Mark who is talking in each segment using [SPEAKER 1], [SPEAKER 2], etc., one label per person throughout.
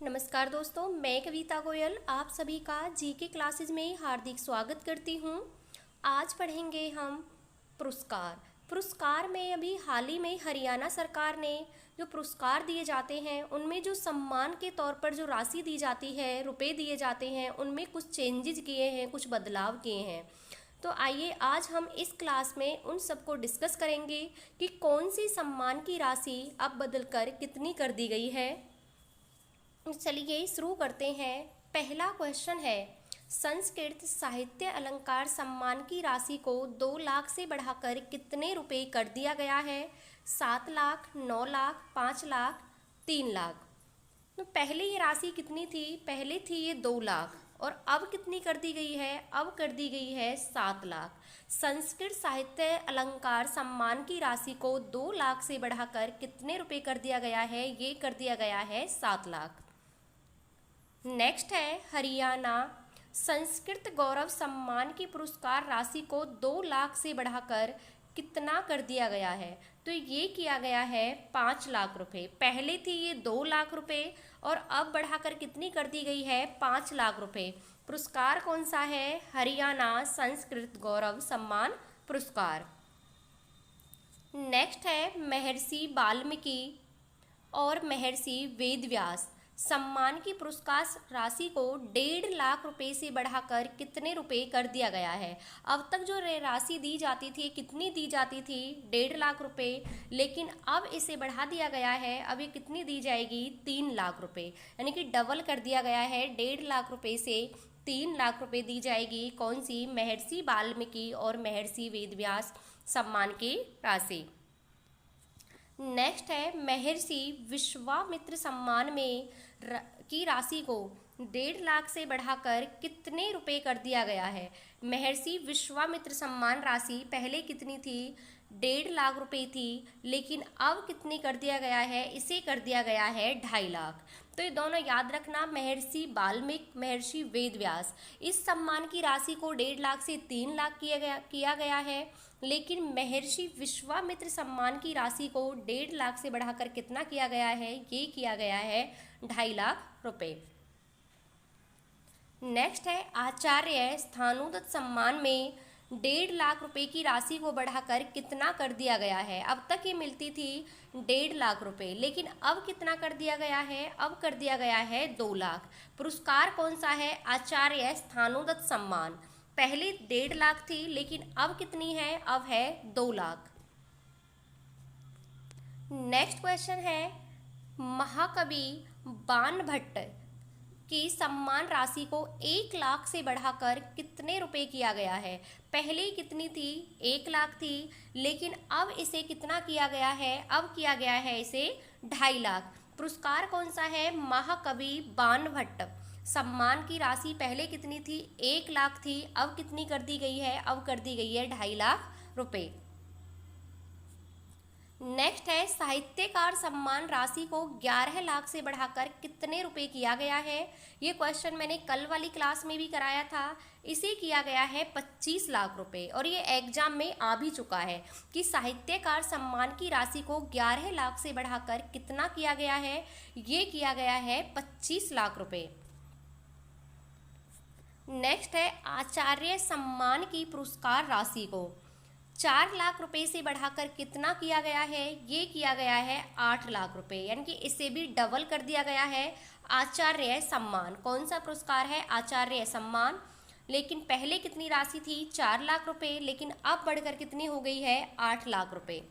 [SPEAKER 1] नमस्कार दोस्तों, मैं कविता गोयल आप सभी का जीके क्लासेज में हार्दिक स्वागत करती हूँ। आज पढ़ेंगे हम पुरस्कार। पुरस्कार में अभी हाल ही में हरियाणा सरकार ने जो पुरस्कार दिए जाते हैं उनमें जो सम्मान के तौर पर जो राशि दी जाती है, रुपए दिए जाते हैं, उनमें कुछ चेंजेस किए हैं, कुछ बदलाव किए हैं। तो आइए आज हम इस क्लास में उन सबको डिस्कस करेंगे कि कौन सी सम्मान की राशि अब बदलकर कितनी कर दी गई है। चलिए शुरू करते हैं। पहला क्वेश्चन है, संस्कृत साहित्य अलंकार सम्मान की राशि को 2 लाख से बढ़ाकर कितने रुपए कर दिया गया है? 7 लाख, 9 लाख, 5 लाख, 3 लाख। तो पहले ये राशि कितनी थी? पहले थी ये 2 लाख और अब कितनी कर दी गई है? अब कर दी गई है 7 लाख। संस्कृत साहित्य अलंकार सम्मान की राशि को 2 लाख से बढ़ाकर कितने रुपए कर दिया गया है? ये कर दिया गया है 7 लाख। नेक्स्ट है हरियाणा संस्कृत गौरव सम्मान की पुरस्कार राशि को 2 लाख से बढ़ाकर कितना कर दिया गया है? तो ये किया गया है 5 लाख रुपए। पहले थी ये 2 लाख रुपए और अब बढ़ाकर कितनी कर दी गई है? 5 लाख रुपए। पुरस्कार कौन सा है? हरियाणा संस्कृत गौरव सम्मान पुरस्कार। नेक्स्ट है महर्षि वाल्मीकि और महर्षि वेदव्यास सम्मान की पुरस्कार राशि को 1.5 लाख रुपए से बढ़ाकर कितने रुपए कर दिया गया है? अब तक जो राशि दी जाती थी कितनी दी जाती थी? 1.5 लाख रुपए, लेकिन अब इसे बढ़ा दिया गया है। अब ये कितनी दी जाएगी? 3 लाख रुपए, यानी कि डबल कर दिया गया है। 1.5 लाख रुपए से 3 लाख रुपए दी जाएगी। कौन सी? महर्षि वाल्मीकि और महर्षि वेदव्यास सम्मान की राशि। नेक्स्ट है महर्षि विश्वामित्र सम्मान में की राशि को 1.5 लाख से बढ़ाकर कितने रुपए कर दिया गया है? महर्षि विश्वामित्र सम्मान राशि पहले कितनी थी? 1.5 लाख रुपए थी, लेकिन अब कितनी कर दिया गया है? इसे कर दिया गया है 2.5 लाख। तो ये दोनों याद रखना, महर्षि वाल्मीकि, महर्षि वेदव्यास। इस सम्मान की राशि को 1.5 लाख से 3 लाख किया गया है, लेकिन महर्षि विश्वामित्र सम्मान की राशि को 1.5 लाख से बढ़ाकर कितना किया गया है? ये किया गया है 2.5 लाख रुपए। नेक्स्ट है आचार्य स्थानोदत्त सम्मान में 1.5 लाख रुपए की राशि को बढ़ाकर कितना कर दिया गया है? अब तक ये मिलती थी 1.5 लाख रुपए, लेकिन अब कितना कर दिया गया है? अब कर दिया गया है 2 लाख। पुरस्कार कौन सा है? आचार्य स्थानोदत्त सम्मान। पहले 1.5 लाख थी, लेकिन अब कितनी है? अब है 2 लाख। नेक्स्ट क्वेश्चन है महाकवि बाणभट्ट की सम्मान राशि को 1 लाख से बढ़ाकर कितने रुपए किया गया है? पहले कितनी थी? 1 लाख थी, लेकिन अब इसे कितना किया गया है? अब किया गया है इसे 2.5 लाख। पुरस्कार कौन सा है? महाकवि बाणभट्ट। सम्मान की राशि पहले कितनी थी? 1 लाख थी, अब कितनी कर दी गई है? अब कर दी गई है 2.5 लाख रुपए। नेक्स्ट है साहित्यकार सम्मान राशि को 11 लाख से बढ़ाकर कितने रुपए किया गया है? ये क्वेश्चन मैंने कल वाली क्लास में भी कराया था। इसे किया गया है 25 लाख रुपए और ये एग्जाम में आ भी चुका है कि साहित्यकार सम्मान की राशि को 11 लाख से बढ़ाकर कितना किया गया है? ये किया गया है 25 लाख रुपए। नेक्स्ट है आचार्य सम्मान की पुरस्कार राशि को 4 लाख रुपए से बढ़ाकर कितना किया गया है? ये किया गया है 8 लाख रुपए, यानी कि इसे भी डबल कर दिया गया है। आचार्य सम्मान कौन सा पुरस्कार है? आचार्य सम्मान। लेकिन पहले कितनी राशि थी? 4 लाख रुपए, लेकिन अब बढ़कर कितनी हो गई है? 8 लाख रुपए।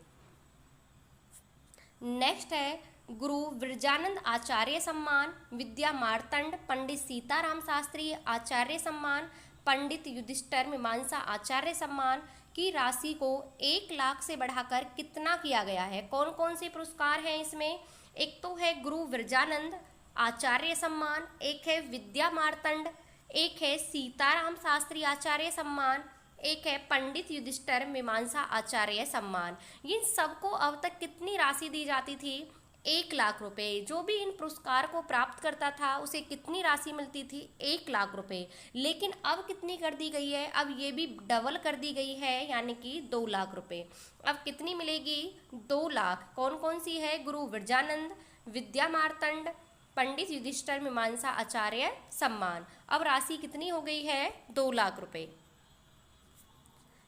[SPEAKER 1] नेक्स्ट है गुरु विरजानंद आचार्य सम्मान, विद्या मार्तंड पंडित सीताराम शास्त्री आचार्य सम्मान, पंडित युधिष्ठिर मीमांसा आचार्य सम्मान की राशि को 1 लाख से बढ़ाकर कितना किया गया है? कौन कौन से पुरस्कार हैं इसमें? एक तो है गुरु विरजानंद आचार्य सम्मान, एक है विद्या मार्तंड, एक है सीताराम शास्त्री आचार्य सम्मान, एक है पंडित युधिष्ठिर मीमांसा आचार्य सम्मान। इन सबको अब तक कितनी राशि दी जाती थी? 1 लाख रुपए। जो भी इन पुरस्कार को प्राप्त करता था उसे कितनी राशि मिलती थी? 1 लाख रुपए। लेकिन अब कितनी कर दी गई है? अब ये भी डबल कर दी गई है, यानी कि 2 लाख रुपए। अब कितनी मिलेगी? 2 लाख। कौन कौन सी है? गुरु विरजानंद, विद्या मार्तंड, पंडित युधिष्ठिर मीमांसा आचार्य सम्मान। अब राशि कितनी हो गई है? 2 लाख रुपए।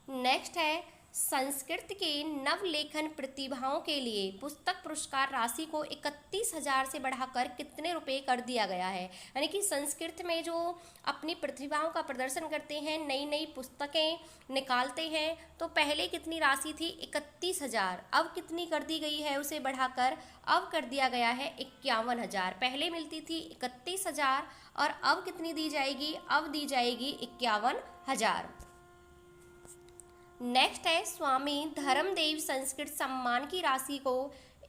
[SPEAKER 1] नेक्स्ट है संस्कृत के नवलेखन प्रतिभाओं के लिए पुस्तक पुरस्कार राशि को 31,000 से बढ़ाकर कितने रुपए कर दिया गया है। यानी कि संस्कृत में जो अपनी प्रतिभाओं का प्रदर्शन करते हैं, नई नई पुस्तकें निकालते हैं, तो पहले कितनी राशि थी? 31,000। अब कितनी कर दी गई है? उसे बढ़ाकर अब कर दिया गया है 51,000। पहले मिलती थी 31,000 और अब कितनी दी जाएगी? अब दी जाएगी 51,000। नेक्स्ट है स्वामी धर्मदेव संस्कृत सम्मान की राशि को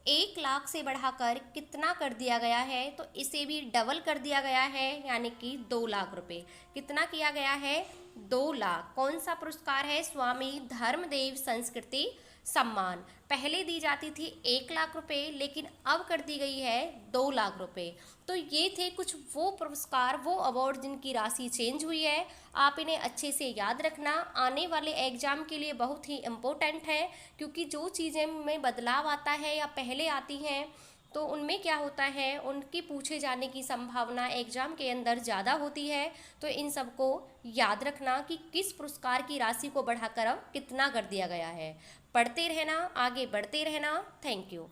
[SPEAKER 1] 1 लाख से बढ़ाकर कितना कर दिया गया है? तो इसे भी डबल कर दिया गया है, यानी कि 2 लाख रुपए। कितना किया गया है? 2 लाख। कौन सा पुरस्कार है? स्वामी धर्मदेव संस्कृति सम्मान। पहले दी जाती थी 1 लाख रुपए, लेकिन अब कर दी गई है 2 लाख रुपए। तो ये थे कुछ वो पुरस्कार, वो अवार्ड जिनकी राशि चेंज हुई है। आप इन्हें अच्छे से याद रखना, आने वाले एग्जाम के लिए बहुत ही इम्पोर्टेंट है, क्योंकि जो चीज़ें में बदलाव आता है या पहले आती हैं तो उनमें क्या होता है, उनकी पूछे जाने की संभावना एग्जाम के अंदर ज़्यादा होती है। तो इन सबको याद रखना कि किस पुरस्कार की राशि को बढ़ाकर अब कितना कर दिया गया है। पढ़ते रहना, आगे बढ़ते रहना। Thank you.